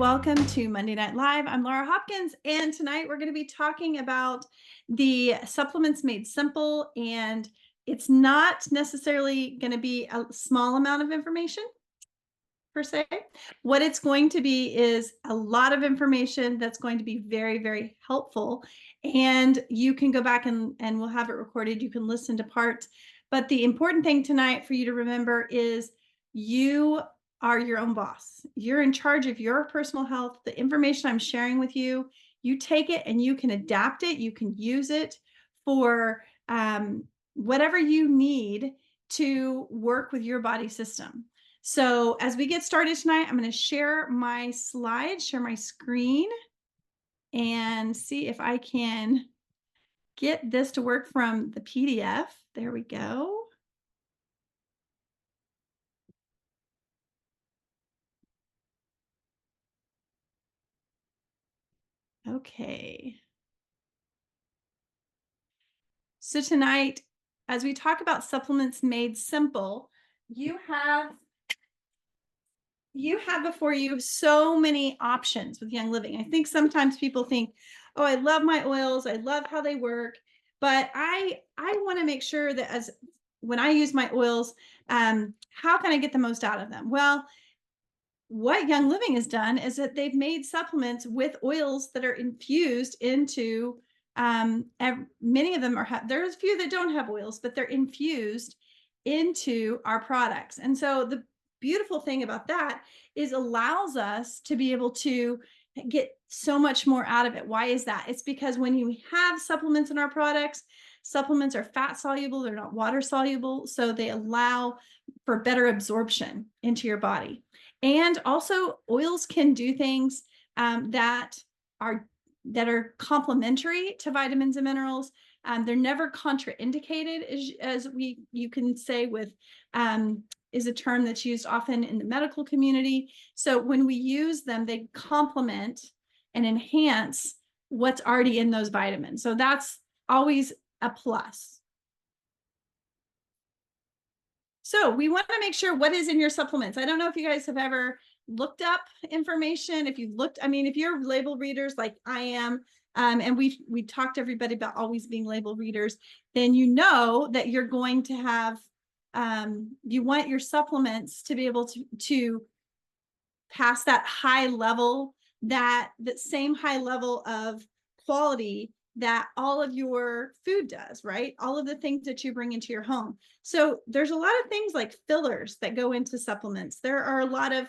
welcome to Monday Night Live. I'm Laura Hopkins, and tonight we're going to be talking about the supplements made simple. And it's not necessarily going to be a small amount of information per se. What it's going to be is a lot of information that's going to be very, very helpful. And you can go back and we'll have it recorded. You can listen to parts. But the important thing tonight for you to remember is you are your own boss. You're in charge of your personal health. The information I'm sharing with you, you take it and you can adapt it. You can use it for whatever you need to work with your body system. So as we get started tonight, I'm going to share my slides, share my screen, and see if I can get this to work from the PDF. There we go. Okay. So tonight, as we talk about supplements made simple, you have before you so many options with Young Living. I think sometimes people think, oh, I love my oils, I love how they work, but I want to make sure that as when I use my oils, how can I get the most out of them? Well, what Young Living has done is that they've made supplements with oils that are infused into many of them there's a few that don't have oils, but they're infused into our products. And so the beautiful thing about that is allows us to be able to get so much more out of it. Why is that? It's because when you have supplements in our products, supplements are fat soluble, they're not water soluble, so they allow for better absorption into your body. And also oils can do things that are complementary to vitamins and minerals. They're never contraindicated, as you can say with is a term that's used often in the medical community. So when we use them, they complement and enhance what's already in those vitamins. So that's always a plus. So we want to make sure what is in your supplements. I don't know if you guys have ever looked up information. If you've looked, I mean, if you're label readers like I am, and we talked to everybody about always being label readers, then you know that you're going to have, you want your supplements to be able to pass that high level, that same high level of quality that all of your food does, right? All of the things that you bring into your home. So there's a lot of things like fillers that go into supplements. There are a lot of,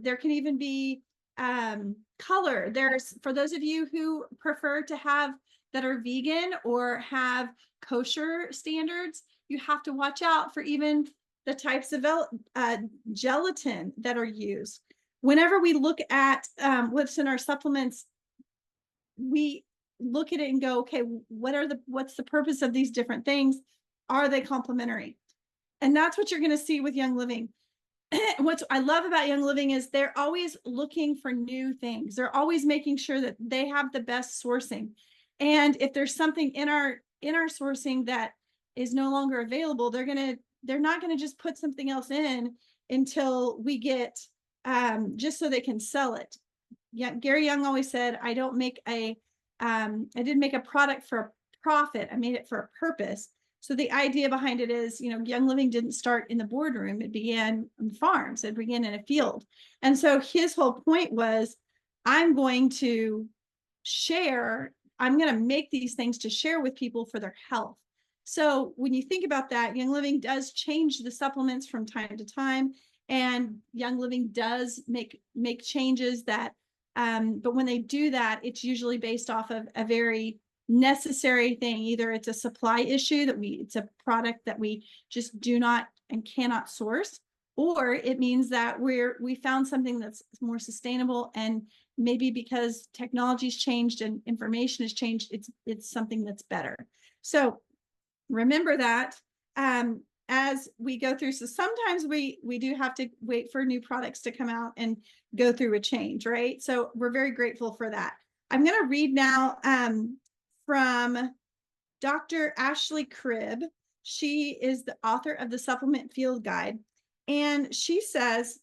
there can even be color. There's, for those of you who prefer to have that are vegan or have kosher standards, you have to watch out for even the types of gelatin that are used. Whenever we look at what's in our supplements, we look at it and go, okay, what's the purpose of these different things? Are they complementary? And that's what you're going to see with Young Living. What I love about Young Living is they're always looking for new things. They're always making sure that they have the best sourcing. And if there's something in our sourcing that is no longer available, they're not going to just put something else in until we get just so they can sell it. Yeah, Gary Young always said, I didn't make a product for a profit. I made it for a purpose. So the idea behind it is, Young Living didn't start in the boardroom. It began on farms. It began in a field. And so his whole point was, I'm going to make these things to share with people for their health. So when you think about that, Young Living does change the supplements from time to time, and Young Living does make changes that, but when they do that, it's usually based off of a very necessary thing. Either it's a supply issue it's a product that we just do not and cannot source, or it means that we found something that's more sustainable, and maybe because technology's changed and information has changed, it's something that's better. So remember that as we go through. So sometimes we do have to wait for new products to come out and go through a change, right? So we're very grateful for that. I'm going to read now from Dr. Ashley Cribb. She is the author of the Supplement Field Guide. And she says,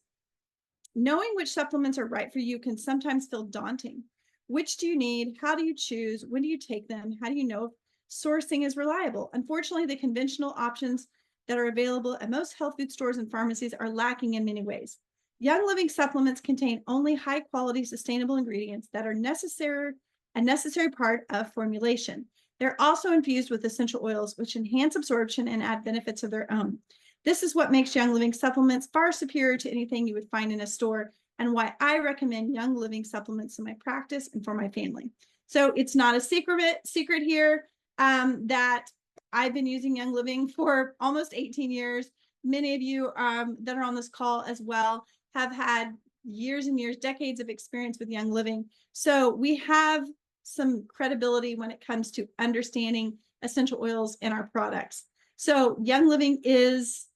Knowing which supplements are right for you can sometimes feel daunting. Which do you need? How do you choose? When do you take them? How do you know if sourcing is reliable? Unfortunately, the conventional options that are available at most health food stores and pharmacies are lacking in many ways. Young Living supplements contain only high quality, sustainable ingredients that are a necessary part of formulation. They're also infused with essential oils, which enhance absorption and add benefits of their own. This is what makes Young Living supplements far superior to anything you would find in a store, and why I recommend Young Living supplements in my practice and for my family. So it's not a secret here that I've been using Young Living for almost 18 years. Many of you that are on this call as well have had years and years, decades of experience with Young Living. So we have some credibility when it comes to understanding essential oils in our products. So Young Living is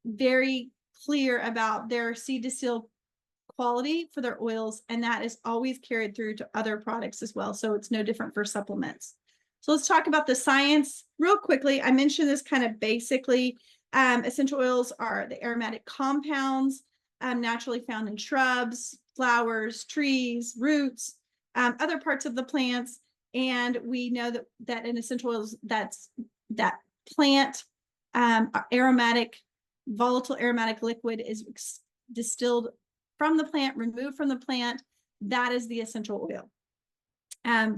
very clear about their seed to seal quality for their oils, and that is always carried through to other products as well. So it's no different for supplements. So let's talk about the science real quickly. I mentioned this kind of basically. Essential oils are the aromatic compounds naturally found in shrubs, flowers, trees, roots, other parts of the plants. And we know that in essential oils, that plant aromatic, volatile aromatic liquid is distilled from the plant, removed from the plant. That is the essential oil.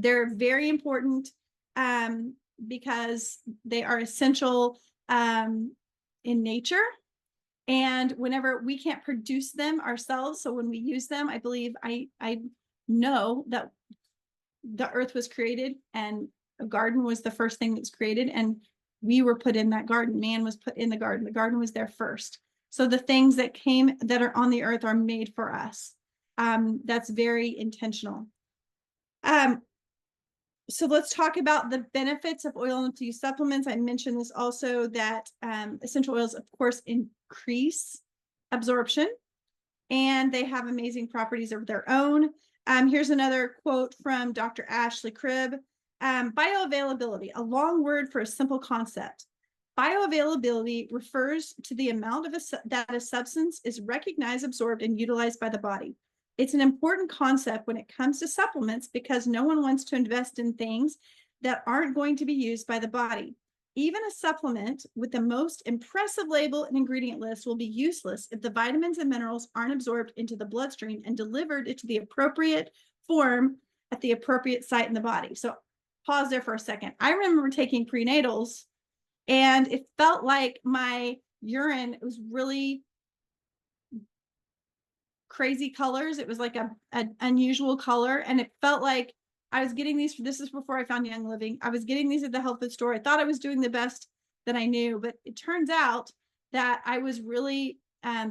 They're very important because they are essential in nature. And whenever we can't produce them ourselves, so when we use them, I believe I know that the earth was created and a garden was the first thing that's created, and we were put in that garden. Man was put in the garden. The garden was there first. So the things that are on the earth are made for us. That's very intentional. So let's talk about the benefits of oil infused supplements. I mentioned this also, that essential oils, of course, increase absorption, and they have amazing properties of their own. Here's another quote from Dr. Ashley Cribb. Bioavailability, a long word for a simple concept. Bioavailability refers to the amount that a substance is recognized, absorbed, and utilized by the body. It's an important concept when it comes to supplements because no one wants to invest in things that aren't going to be used by the body. Even a supplement with the most impressive label and ingredient list will be useless if the vitamins and minerals aren't absorbed into the bloodstream and delivered into the appropriate form at the appropriate site in the body. So pause there for a second. I remember taking prenatals, and it felt like my urine was really crazy colors. It was like an unusual color, and it felt like I was getting these. This is before I found Young Living. I was getting these at the health food store. I thought I was doing the best that I knew, but it turns out that I was really,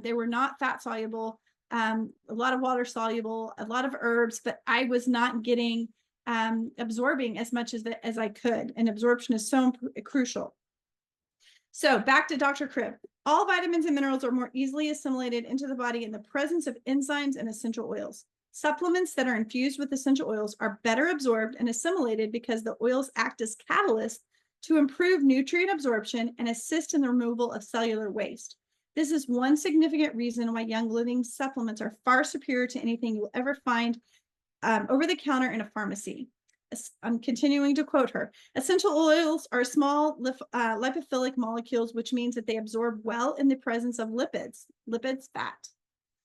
they were not fat soluble, a lot of water soluble, a lot of herbs, but I was not getting absorbing as much as I could. And absorption is so crucial. So back to Dr. Cribb. All vitamins and minerals are more easily assimilated into the body in the presence of enzymes and essential oils. Supplements that are infused with essential oils are better absorbed and assimilated because the oils act as catalysts to improve nutrient absorption and assist in the removal of cellular waste. This is one significant reason why Young Living supplements are far superior to anything you'll ever find over the counter in a pharmacy. I'm continuing to quote her. Essential oils are small lipophilic molecules, which means that they absorb well in the presence of lipids, fat,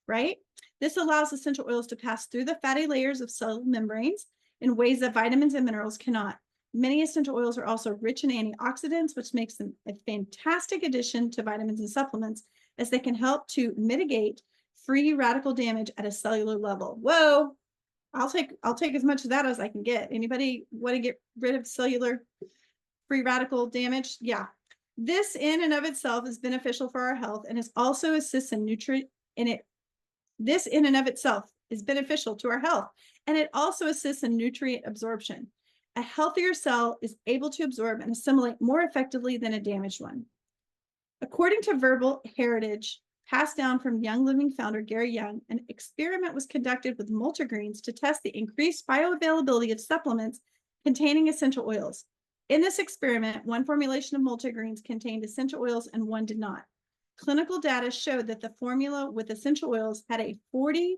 right? This allows essential oils to pass through the fatty layers of cell membranes in ways that vitamins and minerals cannot. Many essential oils are also rich in antioxidants, which makes them a fantastic addition to vitamins and supplements, as they can help to mitigate free radical damage at a cellular level. Whoa, I'll take as much of that as I can get. Anybody want to get rid of cellular free radical damage? Yeah. This in and of itself is beneficial for our health, and is also assists in nutrient in it. This in and of itself is beneficial to our health, and it also assists in nutrient absorption. A healthier cell is able to absorb and assimilate more effectively than a damaged one. According to verbal heritage passed down from Young Living founder Gary Young, an experiment was conducted with multigreens to test the increased bioavailability of supplements containing essential oils. In this experiment, one formulation of multigreens contained essential oils and one did not. clinical data showed that the formula with essential oils had a 42%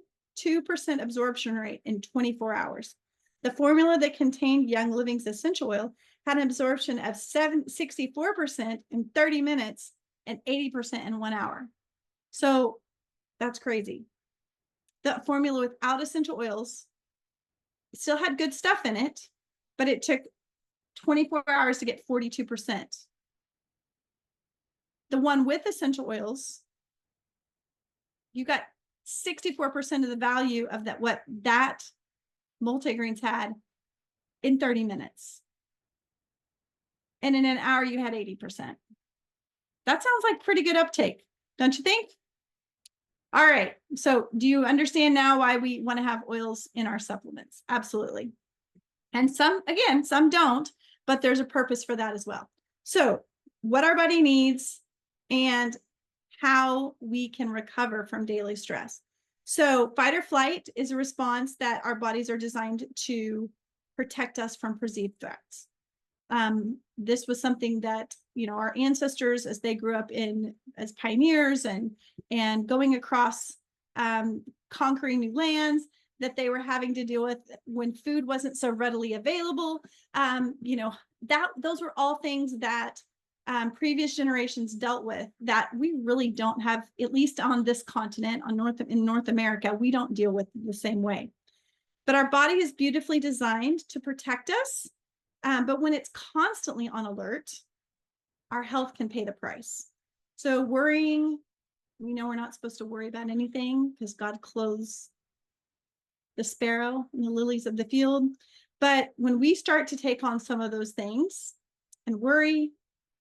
absorption rate in 24 hours. The formula that contained Young Living's essential oil had an absorption of 64% in 30 minutes and 80% in 1 hour. So that's crazy. The formula without essential oils still had good stuff in it, but it took 24 hours to get 42%. The one with essential oils, you got 64% of the value of that, what that multigreens had in 30 minutes. And in an hour, you had 80%. That sounds like pretty good uptake, don't you think? All right. So do you understand now why we want to have oils in our supplements? Absolutely. And some, again, some don't, but there's a purpose for that as well. So what our body needs and how we can recover from daily stress. So fight or flight is a response that our bodies are designed to protect us from perceived threats. This was something that, you know, our ancestors, as they grew up as pioneers and going across, conquering new lands, that they were having to deal with when food wasn't so readily available. You know, those were all things that previous generations dealt with that we really don't have, at least on this continent, in North America, we don't deal with the same way. But our body is beautifully designed to protect us. But when it's constantly on alert, our health can pay the price. So worrying, we know we're not supposed to worry about anything because God clothes the sparrow and the lilies of the field. But when we start to take on some of those things and worry,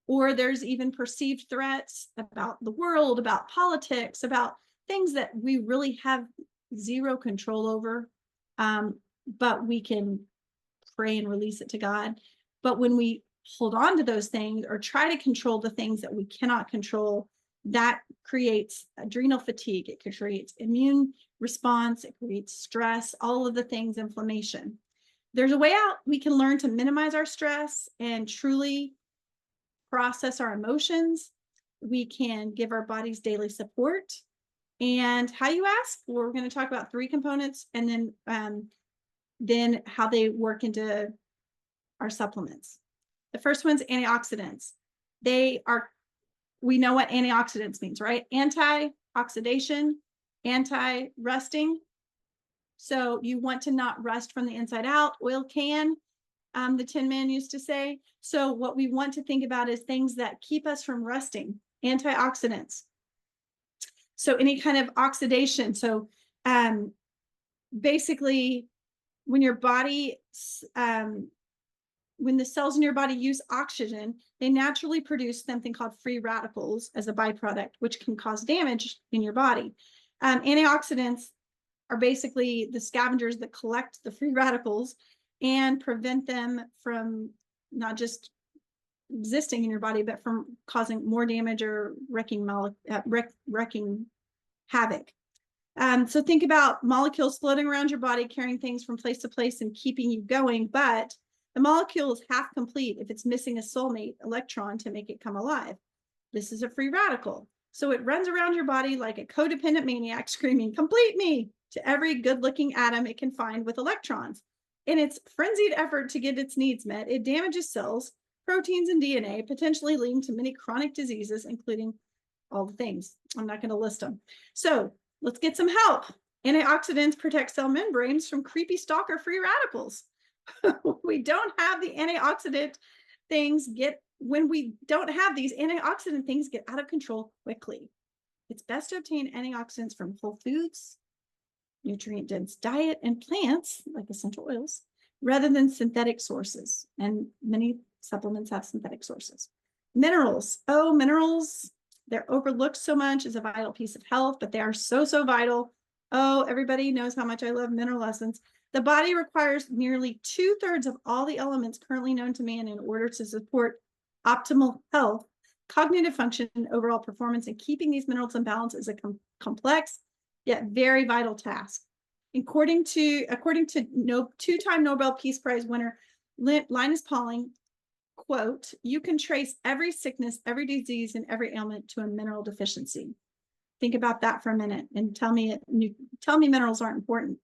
or there's even perceived threats about the world, about politics, about things that we really have zero control over, but we can pray and release it to God. But when we hold on to those things or try to control the things that we cannot control, that creates adrenal fatigue. It creates immune response. It creates stress, all of the things, inflammation. There's a way out. We can learn to minimize our stress and truly process our emotions. We can give our bodies daily support. And how you ask? Well, we're going to talk about 3 components, and then how they work into our supplements. The first one's antioxidants. We know what antioxidants means, right? Anti-oxidation, anti-rusting. So you want to not rust from the inside out. Oil can, the Tin Man used to say. So what we want to think about is things that keep us from rusting, antioxidants. So any kind of oxidation. So basically, when your body, when the cells in your body use oxygen, they naturally produce something called free radicals as a byproduct, which can cause damage in your body. Antioxidants are basically the scavengers that collect the free radicals and prevent them from not just existing in your body, but from causing more damage or wreaking havoc. So think about molecules floating around your body, carrying things from place to place and keeping you going. But the molecule is half complete if it's missing a soulmate electron to make it come alive. This is a free radical. So it runs around your body like a codependent maniac screaming, "Complete me," to every good-looking atom it can find with electrons. In its frenzied effort to get its needs met, it damages cells, proteins, and DNA, potentially leading to many chronic diseases, including all the things. I'm not going to list them. So let's get some help. Antioxidants protect cell membranes from creepy stalker free radicals. We don't have the antioxidant things when we don't have these antioxidant things get out of control quickly. It's best to obtain antioxidants from whole foods, nutrient-dense diet, and plants like essential oils, rather than synthetic sources. And many supplements have synthetic sources. Minerals. Oh, minerals. They're overlooked so much as a vital piece of health, but they are so vital. Oh, everybody knows how much I love mineral lessons. The body requires nearly 2/3 of all the elements currently known to man in order to support optimal health, cognitive function, and overall performance. And keeping these minerals in balance is a complex yet very vital task. According to two-time Nobel Peace Prize winner Linus Pauling, quote, "You can trace every sickness, every disease, and every ailment to a mineral deficiency." Think about that for a minute and tell me minerals aren't important.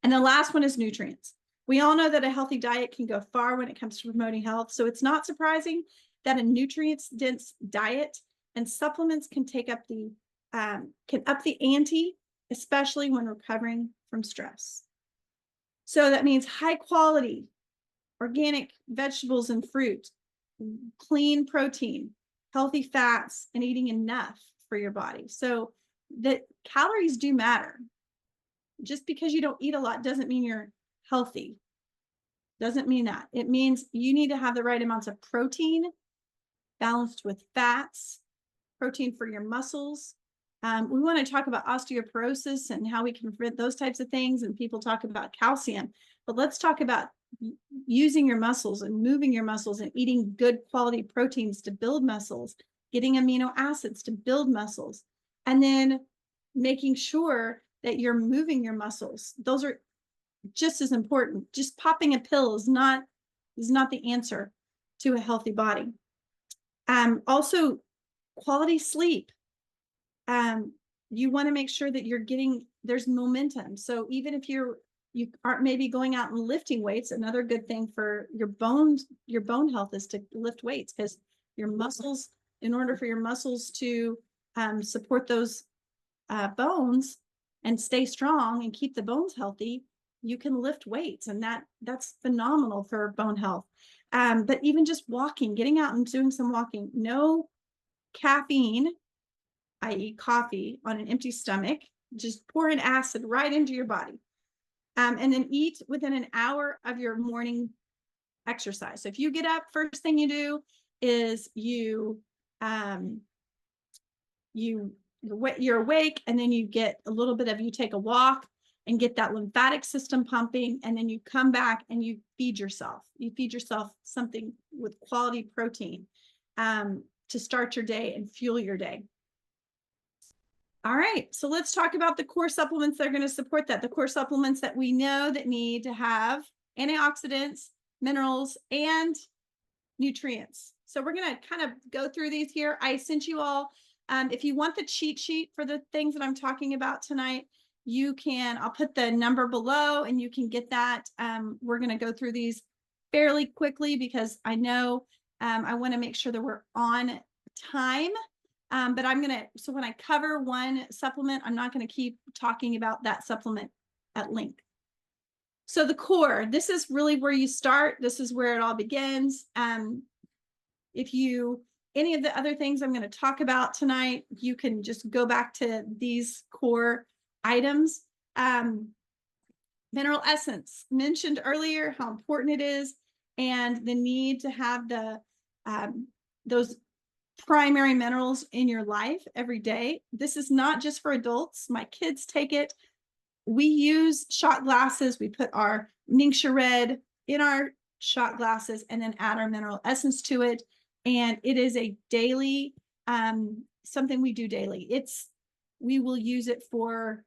And the last one is nutrients. We all know that a healthy diet can go far when it comes to promoting health. So it's not surprising that a nutrients dense diet and supplements can can up the ante, especially when recovering from stress. So that means high quality organic vegetables and fruit, clean protein, healthy fats, and eating enough for your body. So the calories do matter. Just because you don't eat a lot doesn't mean you're healthy. Doesn't mean that. It means you need to have the right amounts of protein balanced with fats, protein for your muscles. We want to talk about osteoporosis and how we can prevent those types of things. And people talk about calcium, but let's talk about using your muscles and moving your muscles and eating good quality proteins to build muscles, getting amino acids to build muscles, and then making sure that you're moving your muscles. Those are just as important. Just popping a pill is not the answer to a healthy body. Also, quality sleep. You want to make sure that there's momentum. So even if you aren't maybe going out and lifting weights, another good thing for your bone health is to lift weights, because your muscles, in order for your muscles to support those bones and stay strong and keep the bones healthy, you can lift weights, and that's phenomenal for bone health. But even just walking, getting out and doing some walking, no caffeine, i.e. coffee, on an empty stomach, just pouring acid right into your body. And then eat within an hour of your morning exercise. So if you get up, first thing you do is you're awake, and then you take a walk and get that lymphatic system pumping, and then you come back and you feed yourself. You feed yourself something with quality protein to start your day and fuel your day. All right, so let's talk about the core supplements that are going to support that. The core supplements that we know that need to have antioxidants, minerals, and nutrients. So we're going to kind of go through these here. I sent you all, if you want the cheat sheet for the things that I'm talking about tonight, I'll put the number below and you can get that. We're going to go through these fairly quickly because I know I want to make sure that we're on time. But so when I cover one supplement, I'm not going to keep talking about that supplement at length. So the core, this is really where you start. This is where it all begins. Any of the other things I'm going to talk about tonight, you can just go back to these core items. Mineral essence, mentioned earlier how important it is, and the need to have those primary minerals in your life every day. This is not just for adults. My kids take it. We use shot glasses. We put our Ningxia Red in our shot glasses and then add our mineral essence to it. And it is a daily, something we do daily. We will use it for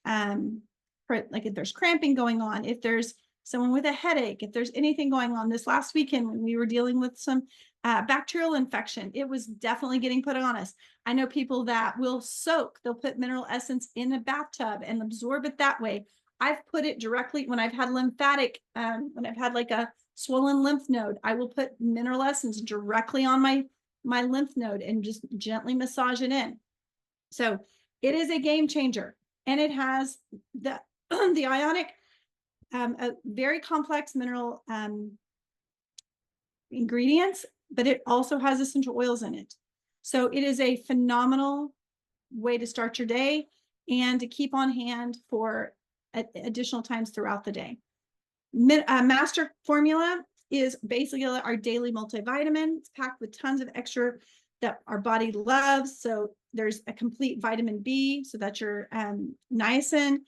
like if there's cramping going on, if there's someone with a headache, if there's anything going on. This last weekend when we were dealing with some bacterial infection, it was definitely getting put on us. I know people that will they'll put mineral essence in a bathtub and absorb it that way. I've put it directly when I've had lymphatic, when I've had like a swollen lymph node, I will put mineral essence directly on my lymph node and just gently massage it in. So it is a game changer, and it has the ionic, a very complex mineral ingredients, but it also has essential oils in it. So it is a phenomenal way to start your day and to keep on hand for additional times throughout the day. Master Formula is basically our daily multivitamin. It's packed with tons of extra that our body loves. So there's a complete vitamin B, so that's your niacin.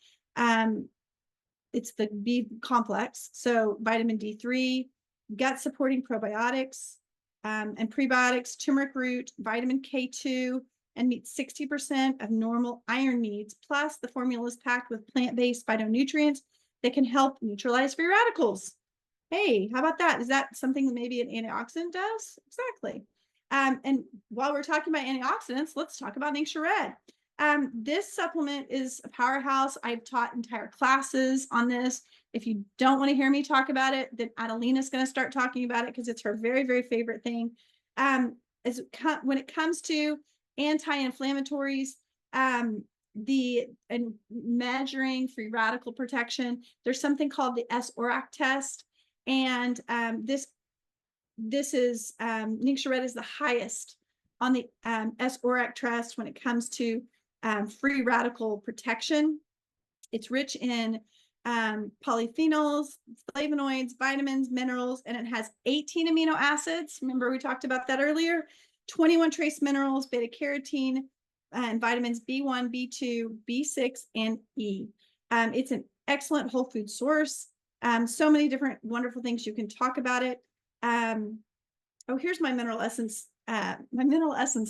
It's the B complex, so vitamin D3, gut supporting probiotics and prebiotics, turmeric root, vitamin K2, and meets 60% of normal iron needs. Plus, the formula is packed with plant-based phytonutrients that can help neutralize free radicals. Hey, how about that? Is that something that maybe an antioxidant does? Exactly. And while we're talking about antioxidants, let's talk about Ningxia Red. This supplement is a powerhouse. I've taught entire classes on this. If you don't want to hear me talk about it, then Adelina's going to start talking about it because it's her very, very favorite thing. When it comes to anti-inflammatories, and measuring free radical protection, there's something called the S-ORAC test. And this is Ningxia Red is the highest on the S-ORAC test when it comes to free radical protection. It's rich in polyphenols, flavonoids, vitamins, minerals, and it has 18 amino acids. Remember, we talked about that earlier. 21 trace minerals, beta carotene, and vitamins B1, B2, B6, and E. It's an excellent whole food source. So many different wonderful things you can talk about it. Oh, here's my mineral essence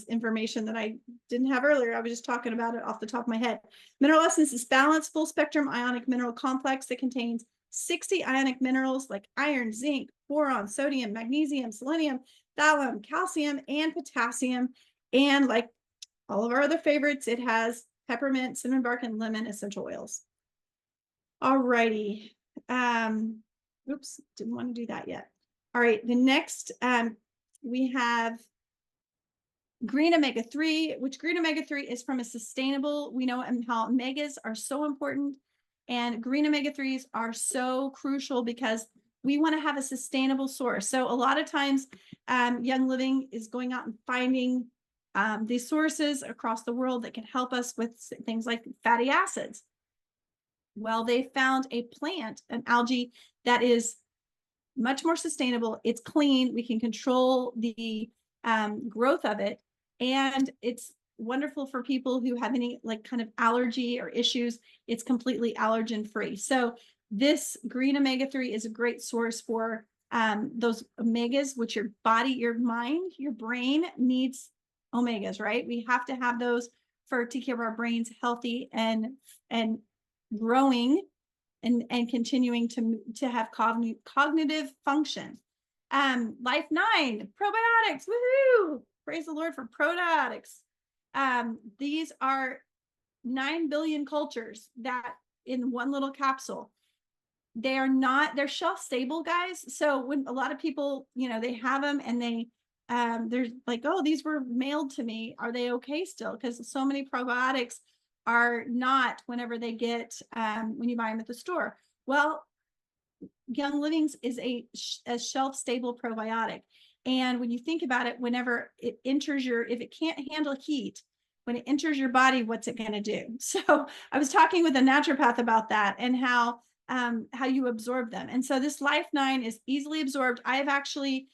information that I didn't have earlier. I was just talking about it off the top of my head. Mineral essence is balanced, full spectrum ionic mineral complex that contains 60 ionic minerals like iron, zinc, boron, sodium, magnesium, selenium, thallium, calcium, and potassium. And like all of our other favorites, it has peppermint, cinnamon bark, and lemon essential oils. All righty. Oops, didn't want to do that yet. All right, the next we have green omega-3, which green omega-3 is from a sustainable, we know how omegas are so important, and green omega-3s are so crucial because we want to have a sustainable source. So a lot of times Young Living is going out and finding these sources across the world that can help us with things like fatty acids. Well, they found a plant, an algae that is much more sustainable. It's clean. We can control the growth of it. And it's wonderful for people who have any like kind of allergy or issues. It's completely allergen free. So this green omega-3 is a great source for those omegas, which your body, your mind, your brain needs omegas, right? We have to have those to keep our brains healthy and growing and continuing to have cognitive function. Life 9 probiotics, woohoo! Praise the Lord for probiotics. These are 9 billion cultures that in one little capsule. They're shelf stable, guys. So when a lot of people, they have them and they're like, oh, these were mailed to me. Are they okay still? Because so many probiotics are not whenever they get when you buy them at the store. Well, Young Living's is a shelf stable probiotic. And when you think about it, whenever it enters if it can't handle heat, when it enters your body, what's it going to do? So I was talking with a naturopath about that and how you absorb them. And so this Life 9 is easily absorbed. I have actually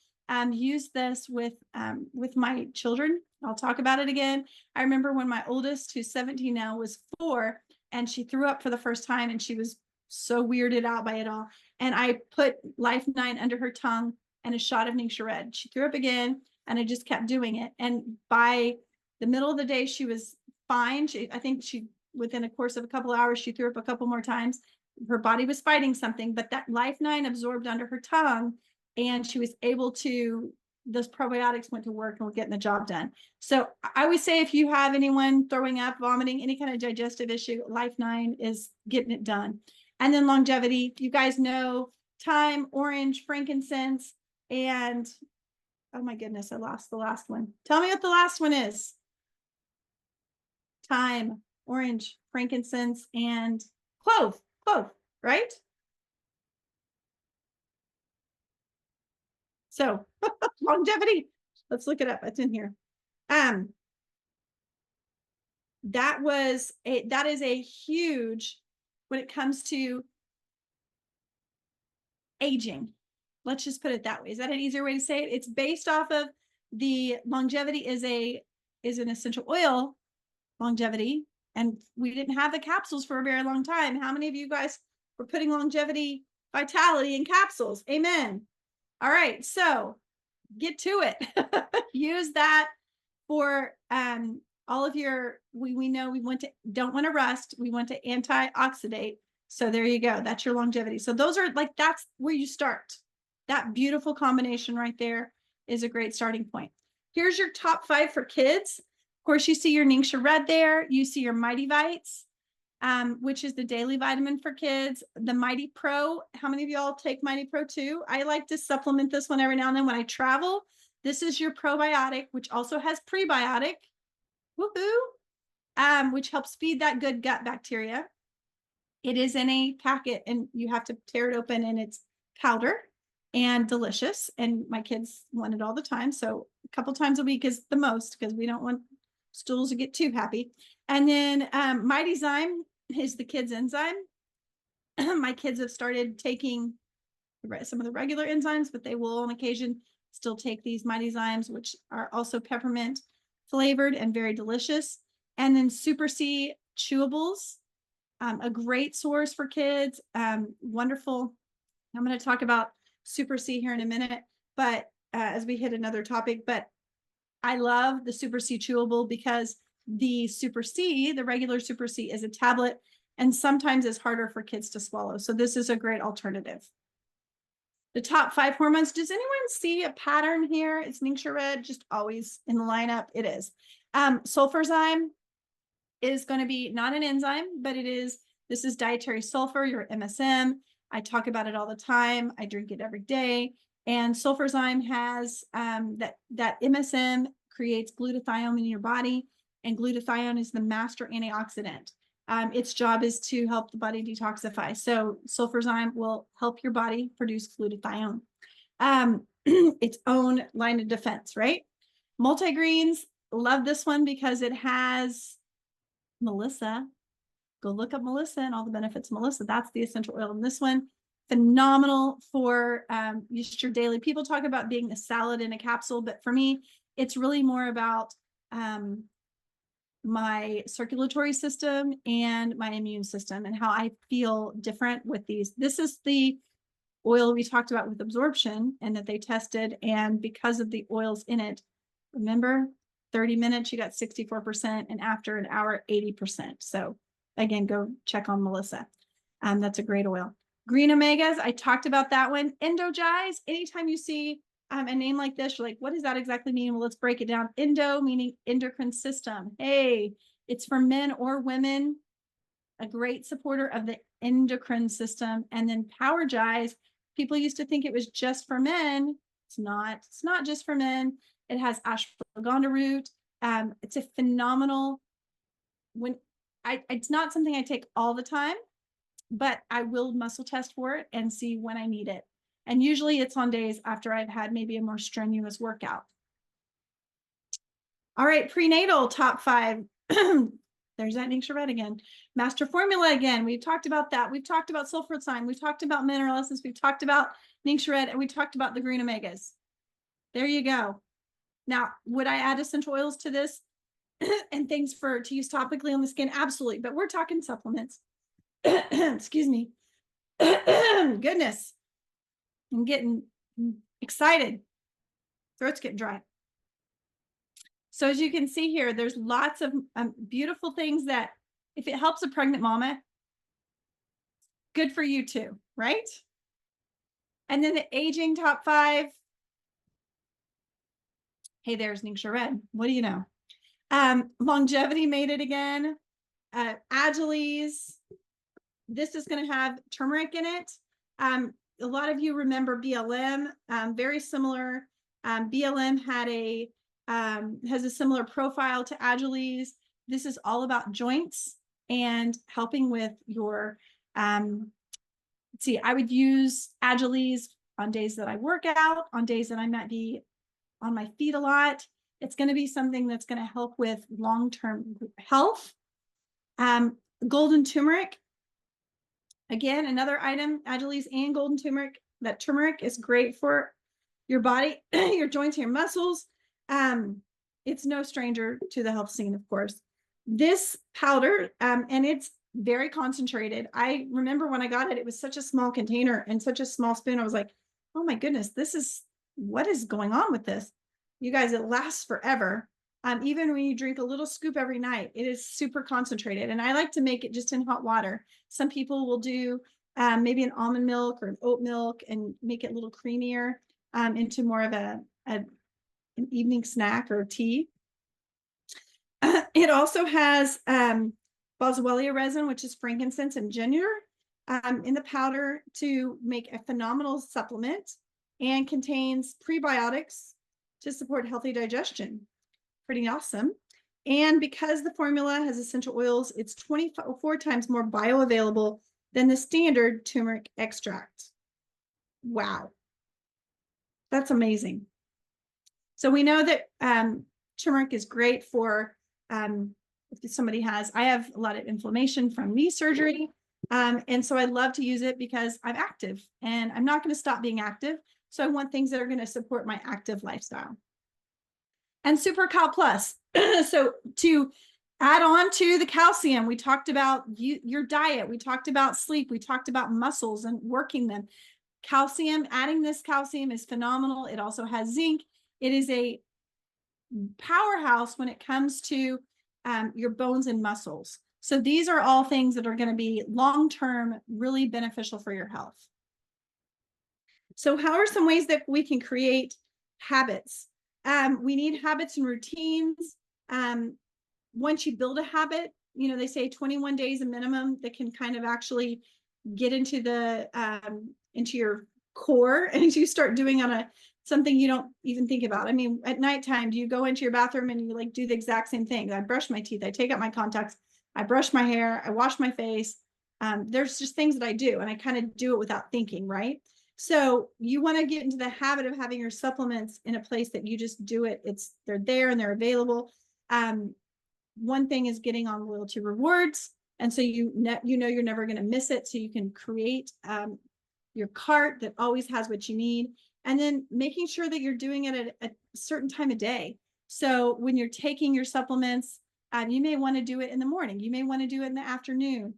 used this with my children. I'll talk about it again. I remember when my oldest, who's 17 now, was 4, and she threw up for the first time, and she was so weirded out by it all. And I put Life 9 under her tongue and a shot of Ningxia Red. She threw up again, and I just kept doing it. And by the middle of the day, she was fine. I think within a course of a couple of hours, she threw up a couple more times. Her body was fighting something, but that Life 9 absorbed under her tongue, and she was able to, those probiotics went to work and were getting the job done. So I always say, if you have anyone throwing up, vomiting, any kind of digestive issue, Life 9 is getting it done. And then longevity, you guys know thyme, orange, frankincense, and oh my goodness, I lost the last one. Tell me what the last one is. Thyme, orange, frankincense, and clove, right? So longevity, let's look it up. It's in here. That is a huge, when it comes to aging. Let's just put it that way. Is that an easier way to say it? It's based off of the longevity is an essential oil longevity. And we didn't have the capsules for a very long time. How many of you guys were putting longevity vitality in capsules? Amen. All right. So get to it. Use that for all of your, we know don't want to rust. We want to antioxidate. So there you go. That's your longevity. So those are that's where you start. That beautiful combination right there is a great starting point. Here's your top 5 for kids. Of course, you see your Ningxia Red there. You see your Mighty Vites, which is the daily vitamin for kids. The Mighty Pro. How many of y'all take Mighty Pro too? I like to supplement this one every now and then when I travel. This is your probiotic, which also has prebiotic. Woohoo! Which helps feed that good gut bacteria. It is in a packet and you have to tear it open, and it's powder and delicious. And my kids want it all the time. So a couple times a week is the most, because we don't want stools to get too happy. And then Mighty Zyme is the kids' enzyme. My kids have started taking some of the regular enzymes, but they will on occasion still take these Mighty Zymes, which are also peppermint flavored and very delicious. And then Super C chewables, a great source for kids. Wonderful. I'm going to talk about Super C here in a minute, but as we hit another topic, but I love the Super C chewable because the Super C, the regular Super C, is a tablet and sometimes is harder for kids to swallow. So this is a great alternative. The top 5 hormones. Does anyone see a pattern here? It's Ningxia Red, just always in the lineup. It is. Sulfurzyme is going to be not an enzyme, but this is dietary sulfur, your MSM. I talk about it all the time. I drink it every day. And Sulfurzyme has that MSM creates glutathione in your body, and glutathione is the master antioxidant. Its job is to help the body detoxify. So Sulfurzyme will help your body produce glutathione. Its own line of defense, right? Multigreens, love this one because it has Melissa. Go look up Melissa and all the benefits of Melissa. That's the essential oil in this one. Phenomenal for just your daily. People talk about being a salad in a capsule, but for me, it's really more about my circulatory system and my immune system and how I feel different with these. This is the oil we talked about with absorption and that they tested. And because of the oils in it, remember, 30 minutes, you got 64%, and after an hour, 80%. So again, go check on Melissa. That's a great oil. Green omegas, I talked about that one. Endogize, anytime you see a name like this, you're like, what does that exactly mean? Well, let's break it down. Endo meaning endocrine system. Hey, it's for men or women, a great supporter of the endocrine system. And then Powergize, people used to think it was just for men. It's not just for men. It has ashwagandha root. It's a phenomenal, it's not something I take all the time, but I will muscle test for it and see when I need it. And usually it's on days after I've had maybe a more strenuous workout. All right, prenatal top 5. There's that Ningxia Red again. Master Formula again. We've talked about that. We've talked about Sulfurzyme. We've talked about mineral essence. We've talked about Ningxia Red, and we talked about the green omegas. There you go. Now, would I add essential oils to this and things to use topically on the skin? Absolutely. But we're talking supplements. Excuse me. Goodness. I'm getting excited. Throat's getting dry. So as you can see here, there's lots of beautiful things that if it helps a pregnant mama, good for you too, right? And then the aging top 5. Hey, there's Ningxia Red. What do you know? Longevity made it again. Agiles. This is going to have turmeric in it. A lot of you remember BLM, very similar. BLM has a similar profile to Agiles. This is all about joints and helping with your, let's see, I would use Agiles on days that I work out, on days that I might be on my feet a lot. It's going to be something that's going to help with long-term health. Golden turmeric. Again, another item, Agiles and golden turmeric. That turmeric is great for your body, your joints, your muscles. It's no stranger to the health scene, of course. This powder, and it's very concentrated. I remember when I got it, it was such a small container and such a small spoon. I was like, oh my goodness, what is going on with this? You guys, it lasts forever. Even when you drink a little scoop every night, it is super concentrated. And I like to make it just in hot water. Some people will do maybe an almond milk or an oat milk, and make it a little creamier into more of an evening snack or tea. It also has boswellia resin, which is frankincense and ginger, in the powder to make a phenomenal supplement, and contains prebiotics to support healthy digestion. Pretty awesome. And because the formula has essential oils, it's 24 times more bioavailable than the standard turmeric extract. Wow. That's amazing. So we know that turmeric is great for if somebody has, I have a lot of inflammation from knee surgery. And so I love to use it because I'm active and I'm not going to stop being active. So I want things that are going to support my active lifestyle. And Super Cal Plus. So to add on to the calcium, we talked about your diet. We talked about sleep. We talked about muscles and working them. Calcium, adding this calcium is phenomenal. It also has zinc. It is a powerhouse when it comes to your bones and muscles. So these are all things that are going to be long-term, really beneficial for your health. So how are some ways that we can create habits? We need habits and routines. Once you build a habit, you know, they say 21 days a minimum that can kind of actually get into the into your core, and you start doing on something you don't even think about. I mean, at nighttime, do you go into your bathroom and you like do the exact same thing? I brush my teeth, I take out my contacts, I brush my hair, I wash my face. There's just things that I do, and I kind of do it without thinking, right? So you want to get into the habit of having your supplements in a place that you just do it. They're there and they're available. One thing is getting on loyalty rewards. And so you know you're never going to miss it. So you can create your cart that always has what you need. And then making sure that you're doing it at a certain time of day. So when you're taking your supplements, you may want to do it in the morning. You may want to do it in the afternoon,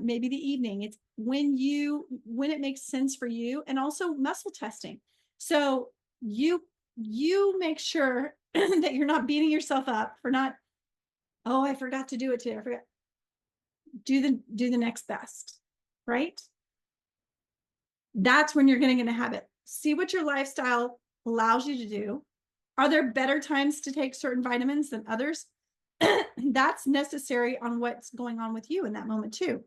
maybe the evening. It's when it makes sense for you. And also muscle testing. So you make sure that you're not beating yourself up for not, oh, I forgot to do it today. I forgot. Do the next best, right? That's when you're going to get a habit. See what your lifestyle allows you to do. Are there better times to take certain vitamins than others? That's necessary on what's going on with you in that moment too.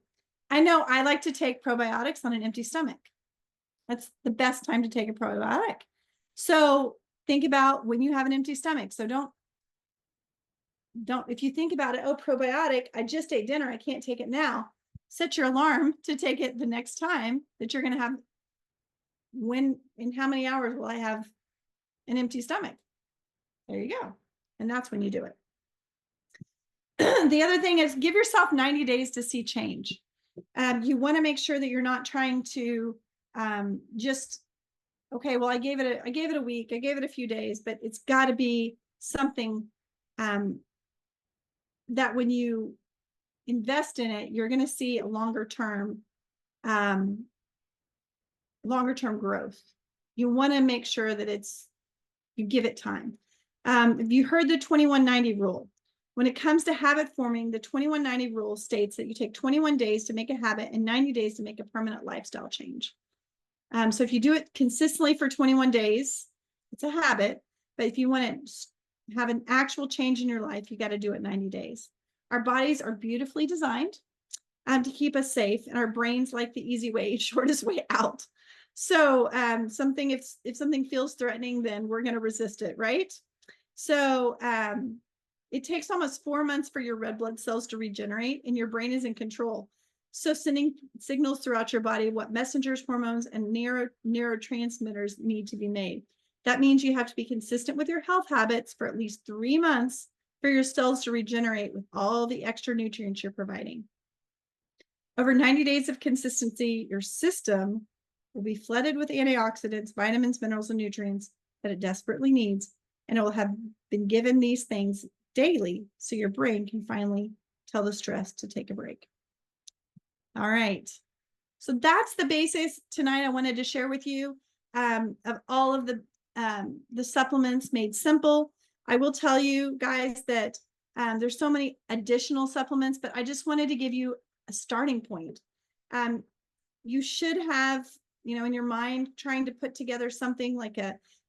I know I like to take probiotics on an empty stomach. That's the best time to take a probiotic. So think about when you have an empty stomach. So don't, if you think about it, oh, probiotic, I just ate dinner, I can't take it now. Set your alarm to take it the next time that you're going to have. In how many hours will I have an empty stomach? There you go. And that's when you do it. The other thing is give yourself 90 days to see change. You want to make sure that you're not trying to just, okay, well, I gave it a week, I gave it a few days, but it's got to be something that when you invest in it, you're going to see a longer term growth. You want to make sure that you give it time. Have you heard the 2190 rule? When it comes to habit forming, the 2190 rule states that you take 21 days to make a habit and 90 days to make a permanent lifestyle change. So if you do it consistently for 21 days, it's a habit. But if you want to have an actual change in your life, you got to do it 90 days. Our bodies are beautifully designed to keep us safe, and our brains like the easy way, shortest way out. So if something feels threatening, then we're going to resist it, right? So it takes almost 4 months for your red blood cells to regenerate, and your brain is in control. So sending signals throughout your body what messengers, hormones, and neurotransmitters need to be made. That means you have to be consistent with your health habits for at least 3 months for your cells to regenerate with all the extra nutrients you're providing. Over 90 days of consistency, your system will be flooded with antioxidants, vitamins, minerals, and nutrients that it desperately needs, and it will have been given these things daily so your brain can finally tell the stress to take a break. All right. So that's the basis tonight I wanted to share with you of all of the supplements made simple. I will tell you guys that there's so many additional supplements, but I just wanted to give you a starting point. you should have, in your mind, trying to put together something like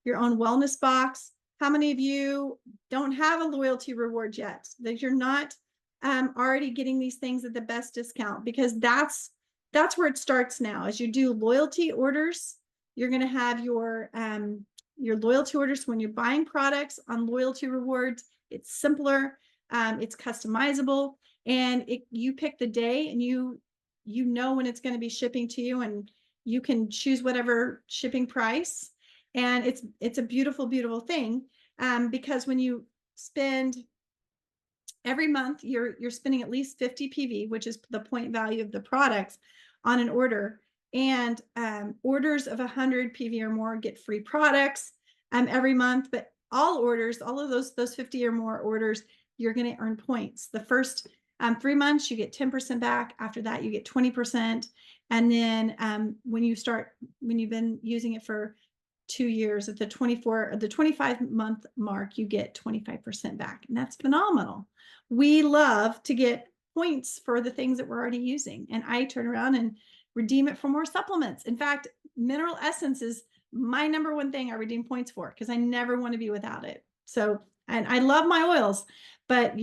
your own wellness box. How many of you don't have a loyalty reward yet? That you're not already getting these things at the best discount, because that's where it starts now. As you do loyalty orders, you're going to have your loyalty orders when you're buying products on loyalty rewards. It's simpler, it's customizable, and you pick the day, and you know when it's going to be shipping to you, and you can choose whatever shipping price. And it's a beautiful, beautiful thing, because when you spend every month, you're spending at least 50 PV, which is the point value of the products on an order. And orders of 100 PV or more get free products every month. But all orders, all of those 50 or more orders, you're going to earn points. The first 3 months, you get 10% back. After that, you get 20%. And then when you've been using it for 2 years, at the 25-month mark, you get 25% back. And that's phenomenal. We love to get points for the things that we're already using. And I turn around and redeem it for more supplements. In fact, Mineral Essence is my number one thing I redeem points for, because I never want to be without it. So, and I love my oils, but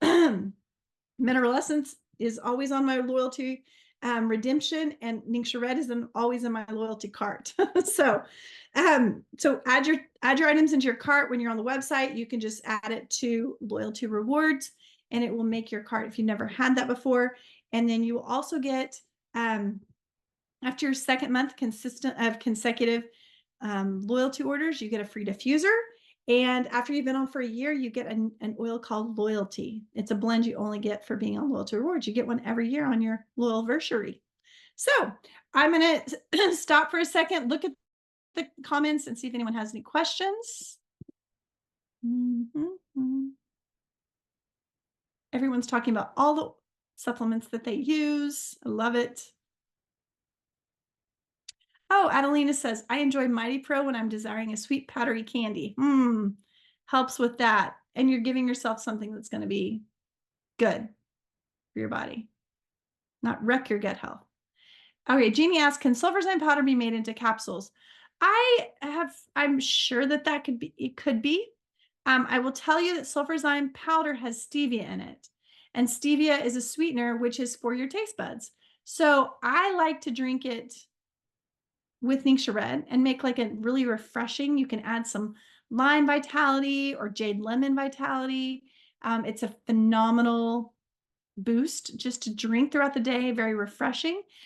Mineral Essence is always on my loyalty redemption, and Ningxia Red is always in my loyalty cart. So add your items into your cart. When you're on the website, you can just add it to loyalty rewards, and it will make your cart if you've never had that before. And then you will also get, after your second month consecutive loyalty orders, you get a free diffuser. And after you've been on for a year, you get an oil called Loyalty. It's a blend you only get for being on Loyalty Rewards. You get one every year on your Loyalversary. So I'm going to stop for a second, look at the comments, and see if anyone has any questions. Everyone's talking about all the supplements that they use. I love it. Oh, Adelina says, I enjoy Mighty Pro when I'm desiring a sweet powdery candy. Helps with that. And you're giving yourself something that's going to be good for your body, not wreck your gut health. Okay, Jeannie asks, can Sulfurzyme powder be made into capsules? I'm sure that it could be. I will tell you that Sulfurzyme powder has stevia in it. And stevia is a sweetener, which is for your taste buds. So I like to drink it with Ningxia Red and make like a really refreshing. You can add some lime vitality or jade lemon vitality. It's a phenomenal boost just to drink throughout the day, very refreshing.